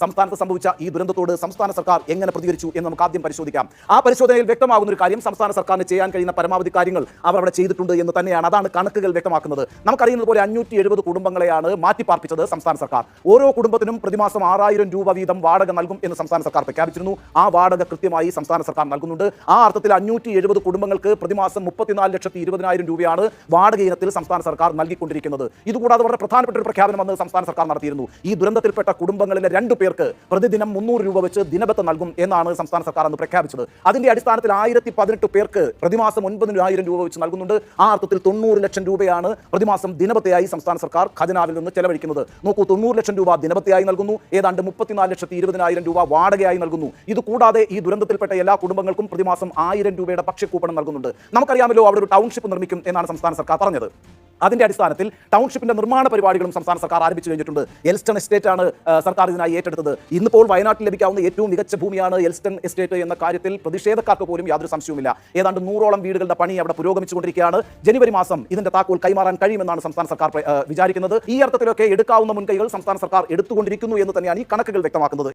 സംസ്ഥാനത്ത് സംഭവിച്ച ഈ ദുരന്തത്തോട് സംസ്ഥാന സർക്കാർ എങ്ങനെ പ്രതികരിച്ചു എന്ന് നമുക്ക് ആദ്യം പരിശോധിക്കാം. ആ പരിശോധനയിൽ വ്യക്തമാകുന്ന ഒരു കാര്യം, സംസ്ഥാന സർക്കാരിന് ചെയ്യാൻ കഴിയുന്ന പരമാവധി കാര്യങ്ങൾ അവർ അവിടെ ചെയ്തിട്ടുണ്ട് എന്ന് തന്നെയാണ്. അതാണ് കണക്കുകൾ വ്യക്തമാക്കുന്നത്. നമുക്കറിയുന്നത് പോലെ 570 കുടുംബങ്ങളെയാണ് മാറ്റിപ്പാർപ്പിച്ചത് സംസ്ഥാന സർക്കാർ. ഓരോ കുടുംബത്തിനും പ്രതിമാസം 6000 രൂപ വീതം വാടക നൽകും എന്ന് സംസ്ഥാന സർക്കാർ പ്രഖ്യാപിച്ചിരുന്നു. ആ വാടക കൃത്യമായി സംസ്ഥാന സർക്കാർ നൽകുന്നുണ്ട്. ആ അർത്ഥത്തിൽ 570 കുടുംബങ്ങൾക്ക് പ്രതിമാസം 34,20,000 രൂപയാണ് വാടക ഇനത്തിൽ സംസ്ഥാന സർക്കാർ നൽകിക്കൊണ്ടിരിക്കുന്നത്. ഇതുകൂടാതെ വളരെ പ്രധാനപ്പെട്ട ഒരു പ്രഖ്യാപനം അന്ന് സംസ്ഥാന സർക്കാർ നടത്തിയിരുന്നു. ഈ ദുരന്തത്തിൽപ്പെട്ട കുടുംബങ്ങളിലെ 2 പേർക്ക് പ്രതിദിനം 300 രൂപ വെച്ച് ദിനബത്ത നൽകും എന്നാണ് സംസ്ഥാന സർക്കാർ അന്ന് പ്രഖ്യാപിച്ചത്. അതിന്റെ അടിസ്ഥാനത്തിൽ 1018 പേർക്ക് പ്രതിമാസം 9,000 രൂപ വെച്ച് നൽകുന്നുണ്ട്. ആ അർത്ഥത്തിൽ 90 ലക്ഷം രൂപയാണ് പ്രതിമാസം ദിനബത്തയായി സംസ്ഥാന സർക്കാർ ഖജനാവിൽ നിന്ന് ചെലവഴിക്കുന്നത്. നോക്കൂ, 90 ലക്ഷം രൂപ ദിനബത്തയായി നൽകുന്നു, ഏതാണ്ട് 34,20,000 രൂപ വാടകയായി നൽകുന്നു. ഇത് കൂടാതെ ഈ ദുരന്തത്തിൽപ്പെട്ട എല്ലാ കുടുംബങ്ങൾക്കും പ്രതിമാസം 1000 രൂപയുടെ ഭക്ഷ്യക്കൂപ്പണം നൽകുന്നുണ്ട്. നമുക്കറിയാമല്ലോ, അവിടെ ഒരു ടൗൺഷിപ്പ് നിർമ്മിക്കും എന്നാണ് സംസ്ഥാന സർക്കാർ പറഞ്ഞത്. അതിന്റെ അടിസ്ഥാനത്തിൽ ടൗൺഷിപ്പിന്റെ നിർമ്മാണ പരിപാടികളും സംസ്ഥാന സർക്കാർ ആരംഭിച്ചു കഴിഞ്ഞിട്ടുണ്ട്. എൽസ്റ്റൺ എസ്റ്റേറ്റ് ആണ് സർക്കാർ ഇതിനായി ഏറ്റെടുത്തത്. ഇന്നിപ്പോൾ വയനാട്ടിൽ ലഭിക്കാവുന്ന ഏറ്റവും മികച്ച ഭൂമിയാണ് എൽസ്റ്റൺ എസ്റ്റേറ്റ് എന്ന കാര്യത്തിൽ പ്രതിഷേധക്കാർക്ക് പോലും യാതൊരു സംശയവുമില്ല. ഏതാണ്ട് 100ഓളം വീടുകളുടെ പണി അവിടെ പുരോഗമിച്ചുകൊണ്ടിരിക്കുകയാണ്. ജനുവരി മാസം ഇതിന്റെ താക്കോൽ കൈമാറാൻ കഴിയുമെന്നാണ് സംസ്ഥാന സർക്കാർ വിചാരിക്കുന്നത്. ഈ അർത്ഥത്തിലൊക്കെ എടുക്കാവുന്ന മുൻകൈകൾ സംസ്ഥാന സർക്കാർ എടുത്തുകൊണ്ടിരിക്കുന്നു എന്ന് തന്നെയാണ് ഈ കണക്കുകൾ വ്യക്തമാക്കുന്നത്.